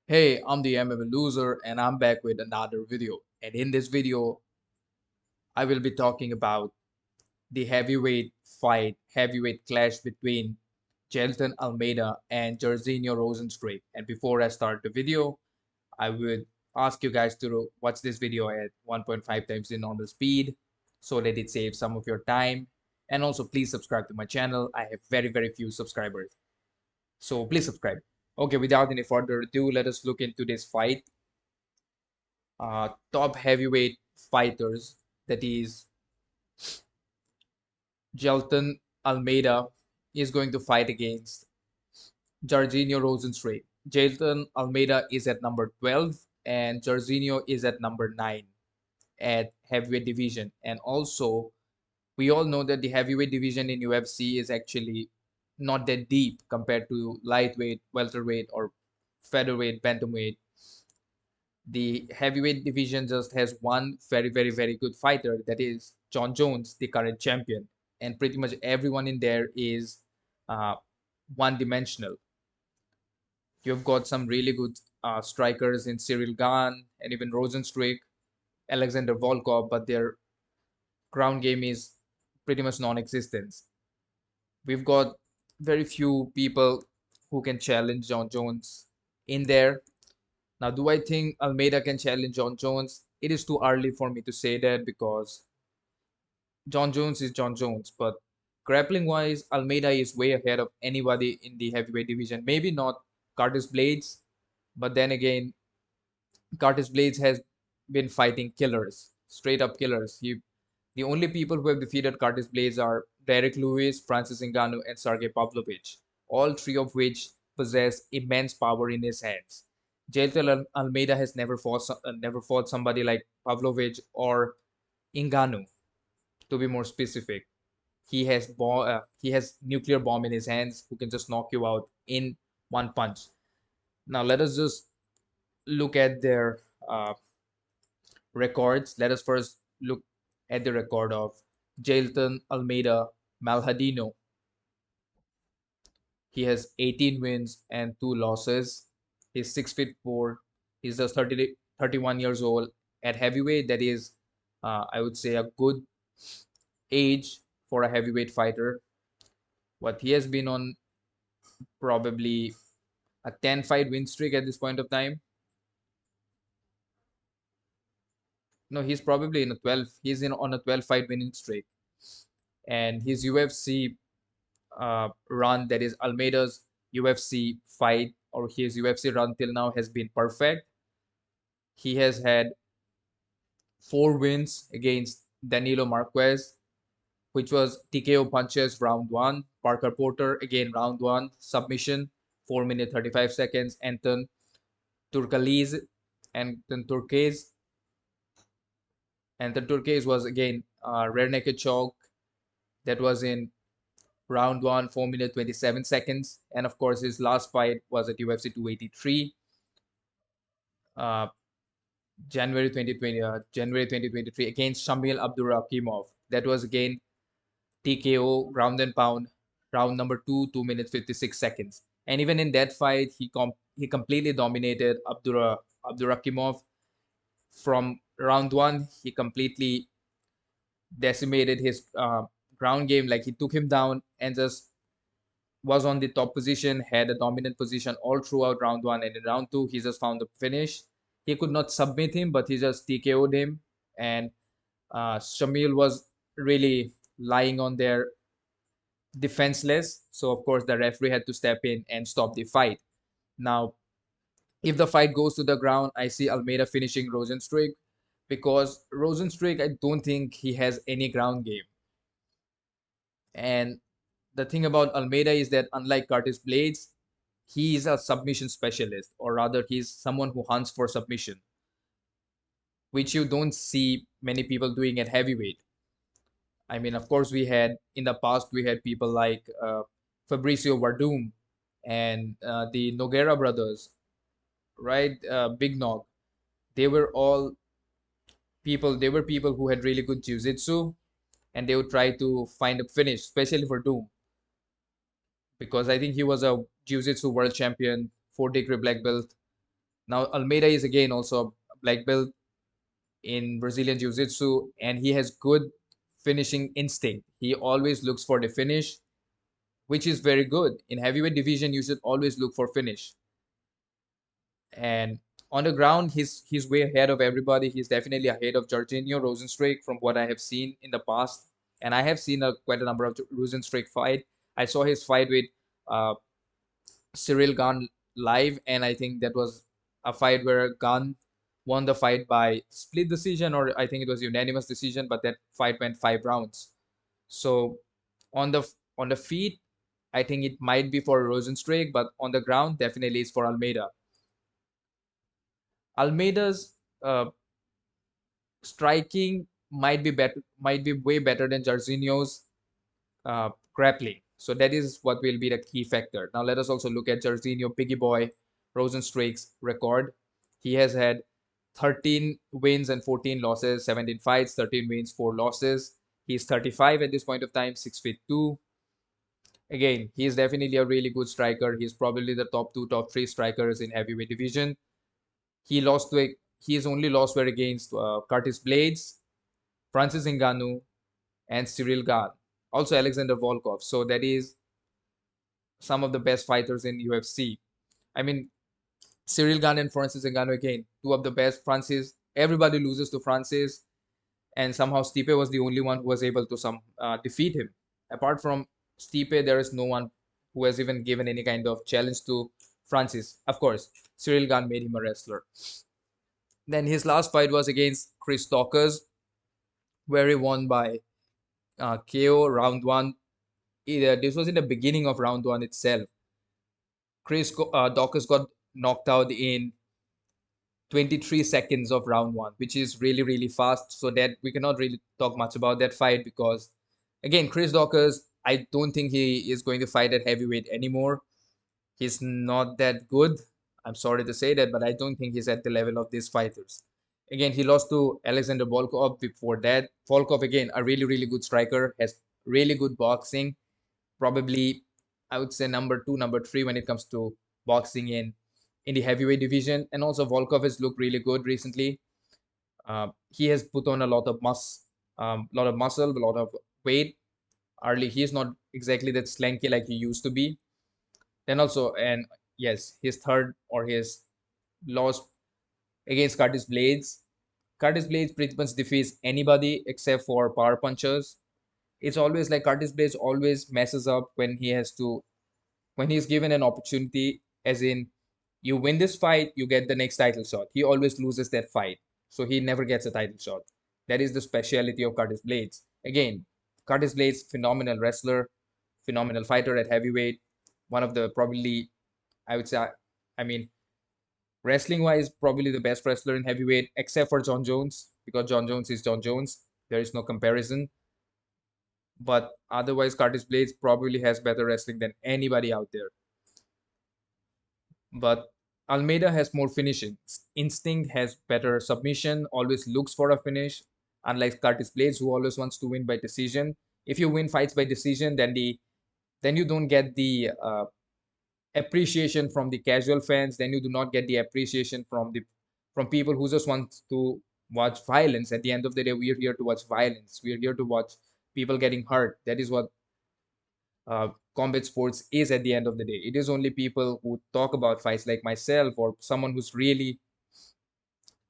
Hey, I'm the MMA loser and I'm back with another video. And in this video, I will be talking about the heavyweight clash between Jailton Almeida and Jairzinho Rozenstruik. And before I start the video, I would ask you guys to watch this video at 1.5 times the normal speed so that it saves some of your time. And also please subscribe to my channel. I have very few subscribers. So please subscribe. Okay, without any further ado, let us look into this fight. Top heavyweight fighters, that is Jailton Almeida, is going to fight against Jairzinho Rozenstruik. Jailton Almeida is at number 12 and Jairzinho is at number 9 at heavyweight division. And also, we all know that the heavyweight division in UFC is actually not that deep compared to lightweight, welterweight, or featherweight, bantamweight. The heavyweight division just has one very good fighter, that is John Jones, the current champion, and pretty much everyone in there is uh, one-dimensional. You've got some really good strikers in Cyril Gane and even Rozenstruik, Alexander Volkov, but their ground game is pretty much non-existent. We've got very few people who can challenge John Jones in there. Now, do I think Almeida can challenge John Jones? It is too early for me to say that because John Jones is John Jones, but grappling wise, Almeida is way ahead of anybody in the heavyweight division. Maybe not Curtis Blades, but then again, Curtis Blades has been fighting killers, straight up killers. The only people who have defeated Curtis Blades are Derek Lewis, Francis Ngannou, and Sergey Pavlovich, all three of which possess immense power in his hands. Jailton Almeida has never fought somebody like Pavlovich or Ngannou, to be more specific. He has nuclear bomb in his hands who can just knock you out in one punch. Now let us just look at their records. Let us first look at the record of Jailton Almeida Malhadino. He has 18 wins and 2 losses. He's 6 feet 4. He's just 31 years old. At heavyweight, that is, I would say, a good age for a heavyweight fighter. What he has been on probably a 10 fight win streak at this point of time. No, he's probably in a 12. He's in on a 12 fight winning streak. And his UFC run, that is Almeida's UFC fight or his UFC run till now, has been perfect. He has had 4 wins against Danilo Marquez, which was TKO punches round 1. Parker Porter again round 1 submission, 4 minutes 35 seconds. Anton Turkalez and Turquez. And the Turquez was again rear naked choke, that was in round 1, 4 minutes 27 seconds. And of course, his last fight was at UFC 283, uh, January 2023 against Shamil Abdurakhimov. That was again TKO ground and pound, round number 2, 2 minutes 56 seconds. And even in that fight, he completely dominated Abdurakhimov. From round 1, he completely decimated his ground game. Like, he took him down and just was on the top position, had a dominant position all throughout round 1. And in round 2, he just found the finish. He could not submit him, but he just TKO'd him. And Shamil was really lying on there defenseless. So, of course, the referee had to step in and stop the fight. Now, if the fight goes to the ground, I see Almeida finishing Rozenstruik, because Rozenstruik, I don't think he has any ground game. And the thing about Almeida is that, unlike Curtis Blades, he is a submission specialist, or rather, he's someone who hunts for submission, which you don't see many people doing at heavyweight. I mean, of course, we had in the past, we had people like Fabricio Wardum and the Noguera brothers, right? Big Nog. They were all they were people who had really good jiu-jitsu, and they would try to find a finish, especially for Doom, because I think he was a jiu-jitsu world champion, 4 degree black belt. Now Almeida is again also a black belt in Brazilian Jiu-Jitsu, and he has good finishing instinct. He always looks for the finish, which is very good. In heavyweight division, you should always look for finish. And on the ground, he's way ahead of everybody. He's definitely ahead of Jairzinho Rozenstruik from what I have seen in the past. And I have seen quite a number of Rozenstruik fight. I saw his fight with uh, Cyril Gane live, and I think that was a fight where Gane won the fight by split decision, or I think it was unanimous decision, but that fight went 5 rounds. So on the on the feet, I think it might be for Rozenstruik, but on the ground, definitely it's for Almeida. Almeida's striking might be way better than Jairzinho's grappling. So that is what will be the key factor. Now let us also look at Jairzinho Piggy Boy Rozenstruik's record. He has had 13 wins and 14 losses, 17 fights, 13 wins, 4 losses. He's 35 at this point of time, 6 feet 2. Again, he is definitely a really good striker. He's probably the top 2, top 3 strikers in heavyweight division. He lost to his only loss were against Curtis Blades, Francis Ngannou, and Cyril Gane. Also Alexander Volkov. So that is some of the best fighters in UFC. I mean, Cyril Gane and Francis Ngannou again, two of the best. Francis, everybody loses to Francis, and somehow Stipe was the only one who was able to defeat him. Apart from Stipe, there is no one who has even given any kind of challenge to Francis. Of course, Cyril Gane made him a wrestler. Then his last fight was against Chris Dawkins, where he won by KO round one. This was in the beginning of round one itself. Dawkins got knocked out in 23 seconds of round one, which is really, really fast. So that we cannot really talk much about that fight because, again, Chris Dawkins, I don't think he is going to fight at heavyweight anymore. He's not that good. I'm sorry to say that, but I don't think he's at the level of these fighters. Again, he lost to Alexander Volkov before that. Volkov, again, a really, really good striker, has really good boxing. Probably, I would say number two, number three when it comes to boxing in the heavyweight division. And also, Volkov has looked really good recently. He has put on a lot of muscle, a lot of weight. Early, he's not exactly that slanky like he used to be. Then also, and yes, his third or his loss against Curtis Blades. Curtis Blades pretty much defeats anybody except for power punchers. It's always like Curtis Blades always messes up when he's given an opportunity, as in you win this fight, you get the next title shot. He always loses that fight, so he never gets a title shot. That is the speciality of Curtis Blades. Again, Curtis Blades, phenomenal wrestler, phenomenal fighter at heavyweight, one of the probably I would say, I mean, wrestling wise, probably the best wrestler in heavyweight, except for John Jones, because John Jones is John Jones. There is no comparison. But otherwise, Curtis Blades probably has better wrestling than anybody out there. But Almeida has more finishing. Instinct has better submission, always looks for a finish, unlike Curtis Blades, who always wants to win by decision. If you win fights by decision, then you don't get the appreciation from the casual fans. Then you do not get the appreciation from people who just want to watch violence. At the end of the day, we're here to watch violence. We're here to watch people getting hurt. That is what combat sports is at the end of the day. It is only people who talk about fights like myself or someone who's really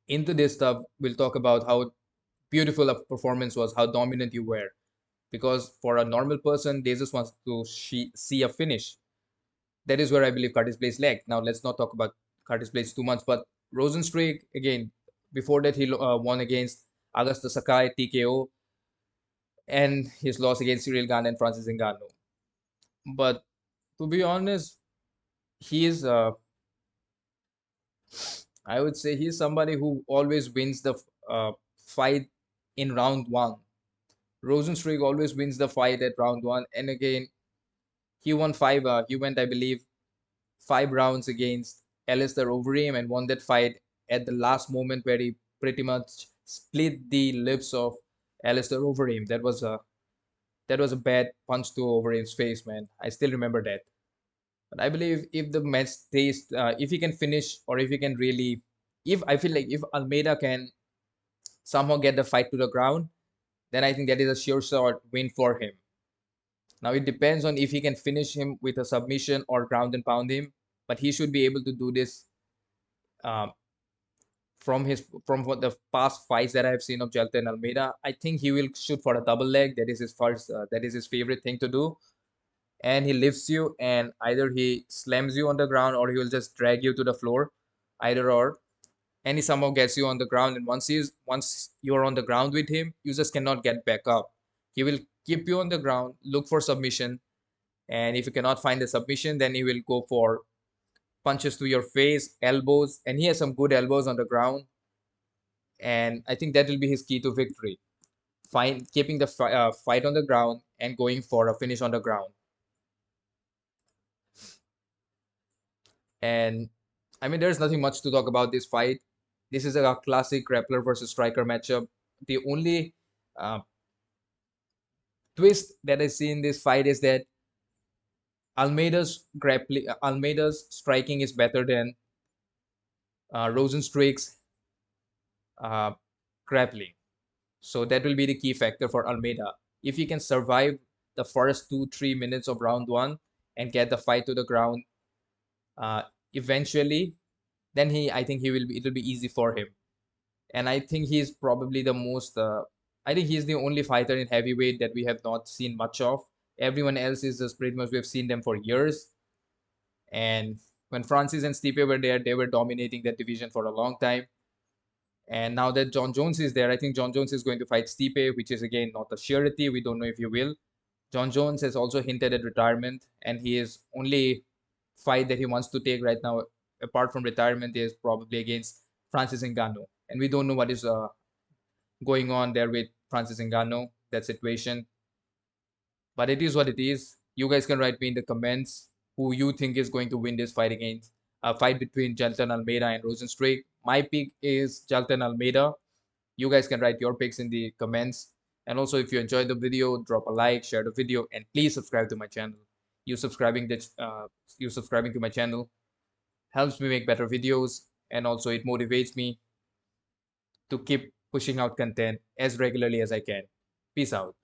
into this stuff will talk about how beautiful a performance was, how dominant you were. Because for a normal person, they just want to see a finish. That is where I believe Curtis Blades lacked. Now let's not talk about Curtis Blades too much, but Rozenstruik again. Before that, he won against Augusto Sakai TKO, and his loss against Cyril Gane and Francis Ngannou. But to be honest, he is I would say he's somebody who always wins the fight in round one. Rozenstruik always wins the fight at round one, and again he won five. He went, I believe, 5 rounds against Alistair Overeem and won that fight at the last moment where he pretty much split the lips of Alistair Overeem. That was a bad punch to Overeem's face, man. I still remember that. But I believe if the match stays, if he can finish, or if he can really, if I feel like if Almeida can somehow get the fight to the ground, then I think that is a sure shot win for him. Now it depends on if he can finish him with a submission or ground and pound him, but he should be able to do this uh, from what the past fights that I have seen of Jailton Almeida. I think he will shoot for a double leg. That is his first. That is his favorite thing to do. And he lifts you, and either he slams you on the ground or he will just drag you to the floor, either or. And he somehow gets you on the ground. And once you're on the ground with him, you just cannot get back up. He will keep you on the ground, look for submission, and if you cannot find the submission, then he will go for punches to your face, elbows, and he has some good elbows on the ground. And I think that will be his key to victory. Find keeping the fight on the ground and going for a finish on the ground. And I mean, there's nothing much to talk about this fight. This is a classic grappler versus striker matchup. The only uh, twist that I see in this fight is that Almeida's striking is better than Rozenstruik's uh, grappling. So that will be the key factor for Almeida. If he can survive the first 2-3 minutes of round one and get the fight to the ground, uh, eventually, then I think it will be easy for him. And I think he's probably the most. I think he's the only fighter in heavyweight that we have not seen much of. Everyone else is just pretty much we've seen them for years. And when Francis and Stipe were there, they were dominating that division for a long time. And now that John Jones is there, I think John Jones is going to fight Stipe, which is again not a surety. We don't know if he will. John Jones has also hinted at retirement, and he is only fight that he wants to take right now, apart from retirement, is probably against Francis Ngannou. And we don't know what is going on there with Francis Ngannou, that situation. But it is what it is. You guys can write me in the comments who you think is going to win this fight against a fight between Jailton Almeida and Rozenstruik. My pick is Jailton Almeida. You guys can write your picks in the comments. And also, if you enjoyed the video, drop a like, share the video, and please subscribe to my channel. You subscribing this, you subscribing to my channel helps me make better videos, and also it motivates me to keep pushing out content as regularly as I can. Peace out.